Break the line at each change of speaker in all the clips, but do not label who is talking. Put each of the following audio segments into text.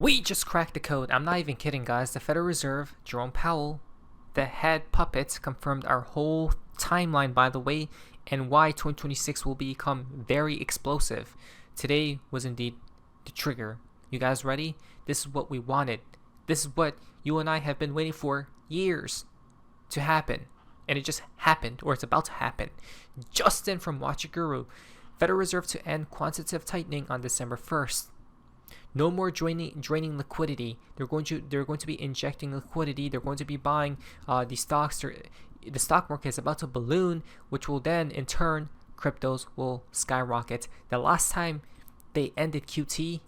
We just cracked the code. I'm not even kidding, guys. The Federal Reserve, Jerome Powell, the head puppet, confirmed our whole timeline, by the way, and why 2026 will become very explosive. Today was indeed the trigger. You guys ready? This is what we wanted. This is what you and I have been waiting for years to happen. And it just happened, or it's about to happen. Justin from Watch It Guru. Federal Reserve to end quantitative tightening on December 1st. No more draining liquidity. They're going to be injecting liquidity. They're going to be buying the stocks. The stock market is about to balloon, which will then, in turn, cryptos will skyrocket. The last time they ended QT,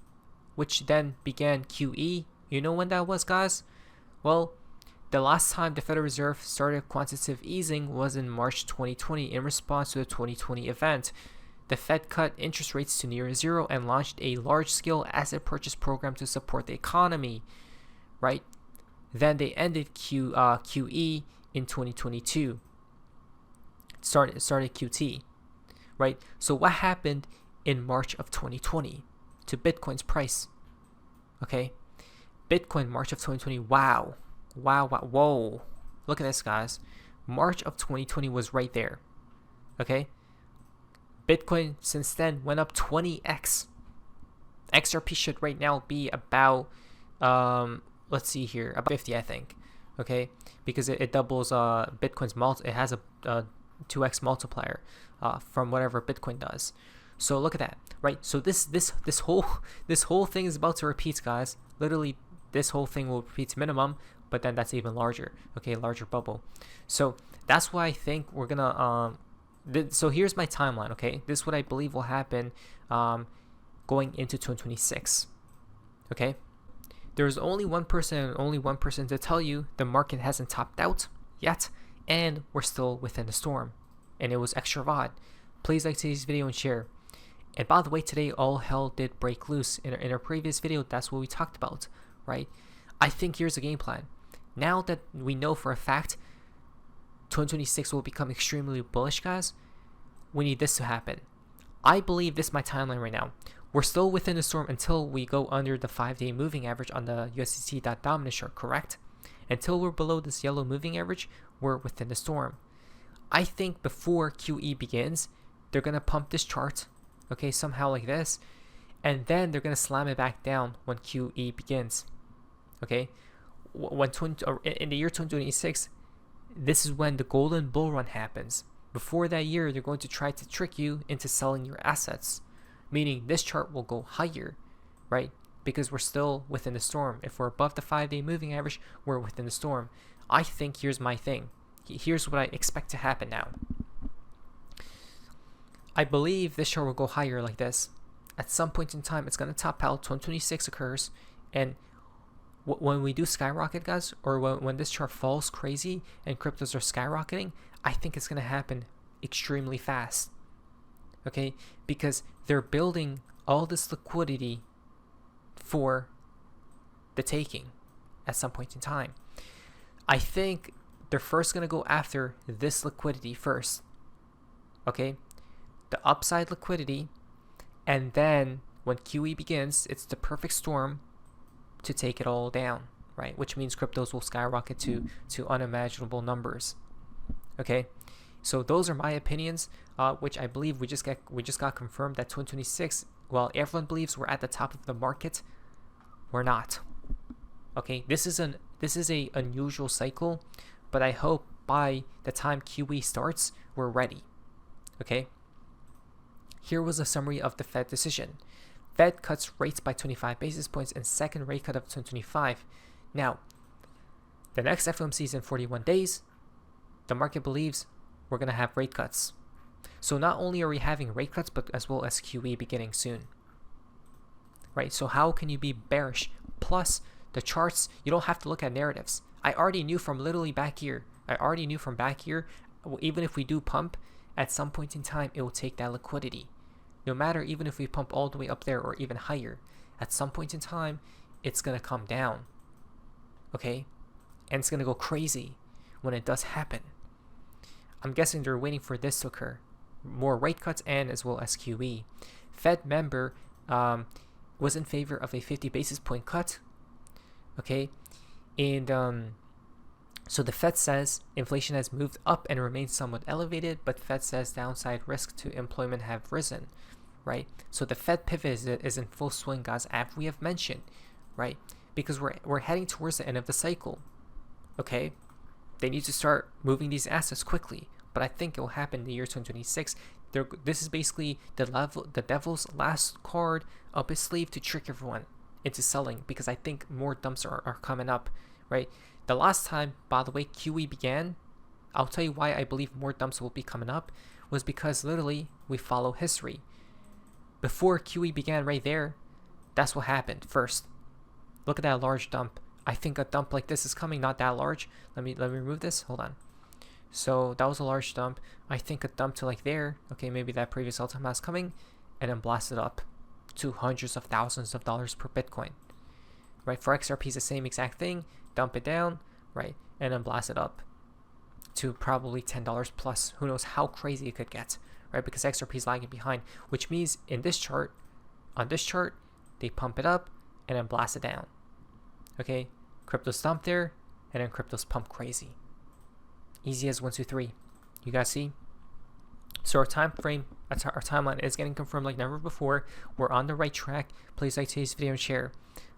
which then began QE, you know when that was, guys? Well, the last time the Federal Reserve started quantitative easing was in March 2020 in response to the 2020 event. The Fed cut interest rates to near zero and launched a large-scale asset purchase program to support the economy, right? Then they ended QE in 2022. Started QT, right? So what happened in March of 2020 to Bitcoin's price? Okay, Bitcoin March of 2020. Wow, whoa! Look at this, guys. March of 2020 was right there. Okay. Bitcoin since then went up 20x. XRP should right now be about, let's see here, about 50, I think. Okay, because it doubles Bitcoin's it has a 2x multiplier from whatever Bitcoin does. So look at that, right? So this whole thing is about to repeat, guys. Literally, this whole thing will repeat to minimum, but then that's even larger. Okay, larger bubble. So that's why I think we're gonna so here's my timeline, okay? This is what I believe will happen going into 2026, okay? There's only one person to tell you the market hasn't topped out yet, and we're still within the storm, and it was Extra VOD. Please like today's video and share. And by the way, today all hell did break loose. In our previous video, that's what we talked about, right? I think here's the game plan. Now that we know for a fact 2026 will become extremely bullish, guys, we need this to happen. I believe this is my timeline right now. We're still within the storm until we go under the 5-day moving average on the USDT.dominance chart, correct? Until we're below this yellow moving average, we're within the storm. I think before QE begins, they're going to pump this chart, okay, somehow like this, and then they're going to slam it back down when QE begins, okay? In the year 2026, this is when the golden bull run happens. Before that year, they're going to try to trick you into selling your assets, meaning this chart will go higher, right? Because we're still within the storm. If we're above the 5-day moving average, we're within the storm. I think here's my thing. Here's what I expect to happen now. I believe this chart will go higher like this. At some point in time, it's going to top out. 2026 occurs, and when we do skyrocket, guys, or when this chart falls crazy and cryptos are skyrocketing, I think it's going to happen extremely fast, okay? Because they're building all this liquidity for the taking at some point in time. I think they're first going to go after this liquidity first, okay? The upside liquidity, and then when QE begins, it's the perfect storm to take it all down, right? Which means cryptos will skyrocket to unimaginable numbers. Okay, so those are my opinions, which I believe we just got confirmed that 2026. Well, everyone believes we're at the top of the market. We're not. Okay, this is a unusual cycle, but I hope by the time QE starts, we're ready. Okay. Here was a summary of the Fed decision. Fed cuts rates by 25 basis points and second rate cut of 2025. Now, the next FOMC is in 41 days. The market believes we're going to have rate cuts. So not only are we having rate cuts, but as well as QE beginning soon. Right? So how can you be bearish? Plus, the charts, you don't have to look at narratives. I already knew from literally back here. Even if we do pump, at some point in time, it will take that liquidity. No matter, even if we pump all the way up there or even higher, at some point in time, it's going to come down. Okay? And it's going to go crazy when it does happen. I'm guessing they're waiting for this to occur. More rate cuts and as well as QE. Fed member was in favor of a 50 basis point cut Okay, and so the Fed says inflation has moved up and remains somewhat elevated, but the Fed says downside risk to employment have risen, right? So the Fed pivot is in full swing, guys, as we have mentioned, right? Because we're heading towards the end of the cycle. Okay, they need to start moving these assets quickly, but I think it will happen in the year 2026. This is basically the devil's last card up his sleeve to trick everyone into selling, because I think more dumps are coming up, right? The last time, by the way, QE began, I'll tell you why I believe more dumps will be coming up, was because literally we follow history. Before QE began right there, that's what happened first. Look at that large dump. I think a dump like this is coming, not that large. Let me remove this. Hold on. So that was a large dump. I think a dump to like there. Okay, maybe that previous all-time high is coming, and then blast it up to hundreds of thousands of dollars per Bitcoin. Right? For XRP is the same exact thing. Dump it down, right, and then blast it up to probably $10 plus. Who knows how crazy it could get, right? Because XRP is lagging behind, which means in this chart, on this chart, they pump it up and then blast it down. Okay, crypto's dump there, and then crypto's pump crazy. Easy as 1, 2, 3. You guys see? So our time frame, our timeline is getting confirmed like never before. We're on the right track. Please like today's video and share.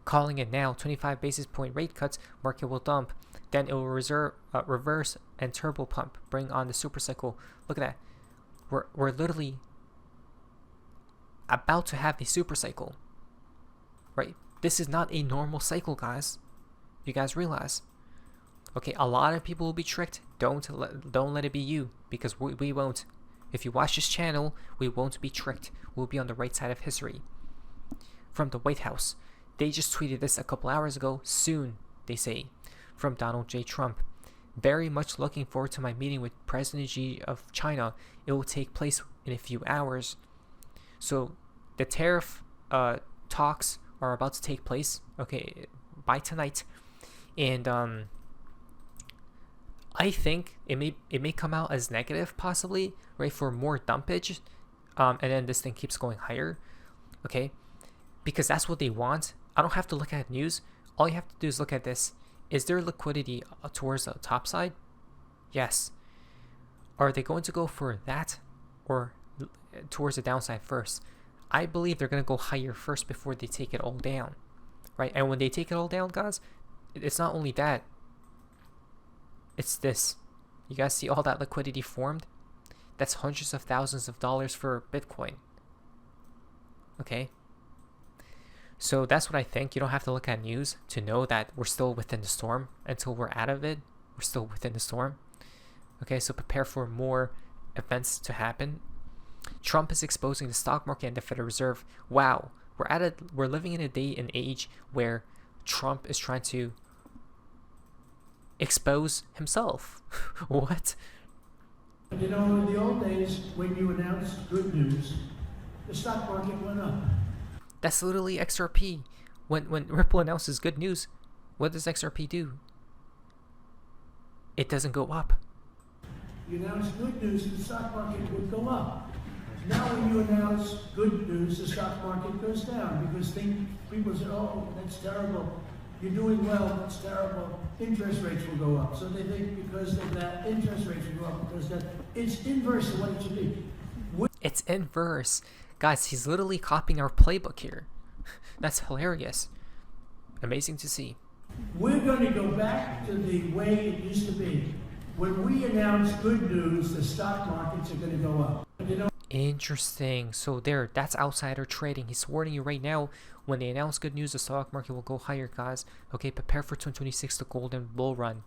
Calling it now, 25 basis point rate cuts, market will dump. Then it will reverse and turbo pump, bring on the super cycle. Look at that. We're literally about to have the super cycle, right? This is not a normal cycle, guys. You guys realize? Okay, a lot of people will be tricked. Don't let it be you, because we won't. If you watch this channel, we won't be tricked. We'll be on the right side of history. From the White House, they just tweeted this a couple hours ago. Soon, they say. From Donald J. Trump. Very much looking forward to my meeting with President Xi of China. It will take place in a few hours. So the tariff talks are about to take place, okay, by tonight, and I think it may come out as negative, possibly, right, for more dumpage, and then this thing keeps going higher, okay, because that's what they want. I don't have to look at news. All you have to do is look at this. Is there liquidity towards the top side? Yes. Are they going to go for that or towards the downside first? I believe they're going to go higher first before they take it all down, right? And when they take it all down, guys, it's not only that. It's this. You guys see all that liquidity formed? That's hundreds of thousands of dollars for Bitcoin. Okay? So that's what I think. You don't have to look at news to know that we're still within the storm. Until we're out of it, we're still within the storm. Okay, so prepare for more events to happen. Trump is exposing the stock market and the Federal Reserve. Wow, we're living in a day and age where Trump is trying to expose himself. What?
You know, in the old days, when you announced good news, the stock market went up.
That's literally XRP. When Ripple announces good news, what does XRP do? It doesn't go up.
You announced good news, the stock market would go up. Now when you announce good news, the stock market goes down because people say, oh, that's terrible. You're doing well, that's terrible. Interest rates will go up. So they think because of that, interest rates will go up because that. It's inverse of what it should be.
It's inverse. Guys, he's literally copying our playbook here. That's hilarious. Amazing to see.
We're going to go back to the way it used to be. When we announce good news, the stock markets are going to go up. You know?
Interesting. So that's outsider trading. He's warning you right now. When they announce good news, the stock market will go higher, guys. Okay, prepare for 2026, the golden bull run.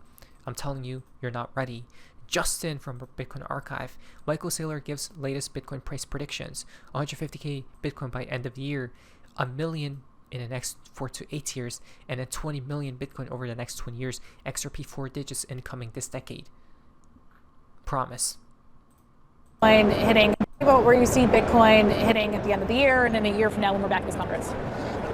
I'm telling you, you're not ready. Justin from Bitcoin Archive. Michael Saylor gives latest Bitcoin price predictions. 150k Bitcoin by end of the year. 1 million in the next 4 to 8 years. And then 20 million Bitcoin over the next 20 years. XRP 4 digits incoming this decade. Promise.
Hitting about where you see Bitcoin hitting at the end of the year and in a year from now when we're back at this conference?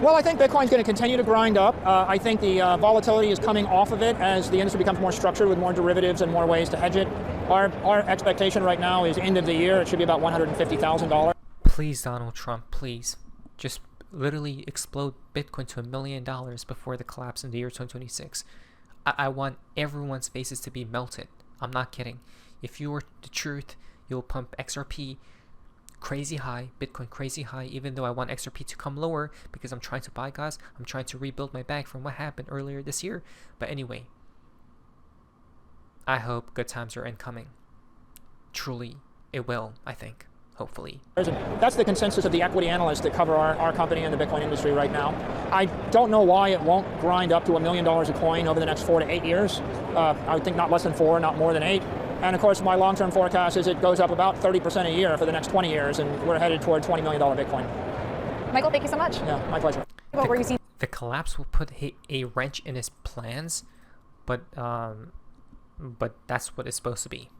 Well, I think Bitcoin's going to continue to grind up. I think the volatility is coming off of it as the industry becomes more structured with more derivatives and more ways to hedge it. Our expectation right now is end of the year, it should be about $150,000.
Please, Donald Trump, please. Just literally explode Bitcoin to $1 million before the collapse in the year 2026. I want everyone's faces to be melted. I'm not kidding. If you are the truth, you'll pump XRP crazy high, Bitcoin crazy high, even though I want XRP to come lower because I'm trying to buy, guys. I'm trying to rebuild my bag from what happened earlier this year. But anyway, I hope good times are incoming. Truly, it will, I think. Hopefully.
That's the consensus of the equity analysts that cover our company and the Bitcoin industry right now. I don't know why it won't grind up to $1 million a coin over the next 4 to 8 years. I would think not less than 4, not more than 8. And of course, my long-term forecast is it goes up about 30% a year for the next 20 years, and we're headed toward $20 million Bitcoin.
Michael, thank you so much.
Yeah, my pleasure.
What were you seeing?
The collapse will put a wrench in his plans, but that's what it's supposed to be.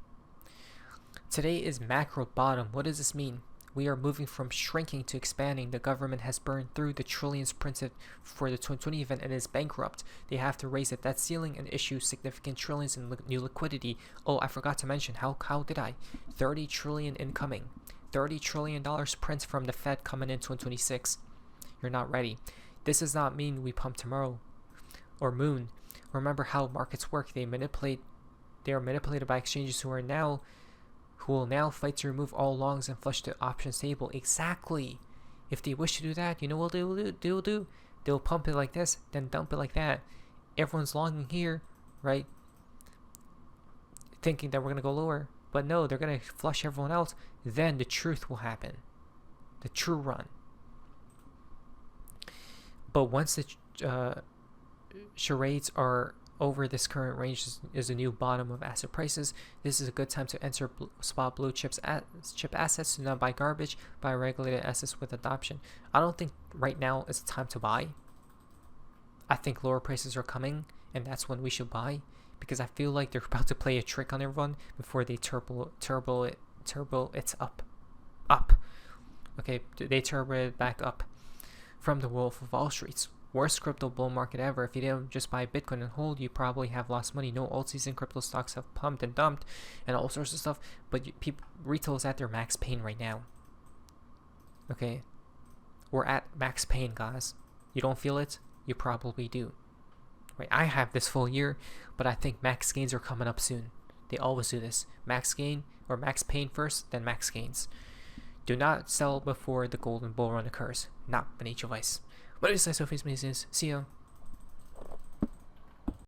Today is macro bottom. What does this mean? We are moving from shrinking to expanding. The government has burned through the trillions printed for the 2020 event and is bankrupt. They have to raise the debt ceiling and issue significant trillions in new liquidity. Oh, I forgot to mention, how did I? 30 trillion incoming. $30 trillion prints from the Fed coming in 2026. You're not ready. This does not mean we pump tomorrow or moon. Remember how markets work. They are manipulated by exchanges who will now fight to remove all longs and flush the options table. Exactly. If they wish to do that, you know what they'll do? They'll pump it like this, then dump it like that. Everyone's longing here, right? Thinking that we're going to go lower. But no, they're going to flush everyone else. Then the truth will happen. The true run. But once the charades are over, this current range is a new bottom of asset prices. This is a good time to enter spot blue chip assets. Do not buy garbage. Buy regulated assets with adoption. I don't think right now is the time to buy. I think lower prices are coming, and that's when we should buy, because I feel like they're about to play a trick on everyone before they turbo it up. Okay, they turbo it back up. From the Wolf of Wall Street. Worst crypto bull market ever. If you didn't just buy Bitcoin and hold, you probably have lost money. No alt-season crypto stocks have pumped and dumped and all sorts of stuff, but retail is at their max pain right now. Okay, we're at max pain, guys. You don't feel it? You probably do. Right? I have this full year, but I think max gains are coming up soon. They always do this. Max gain or max pain first, then max gains. Do not sell before the golden bull run occurs. Not beneath your vice. What is this? So, face me, see ya.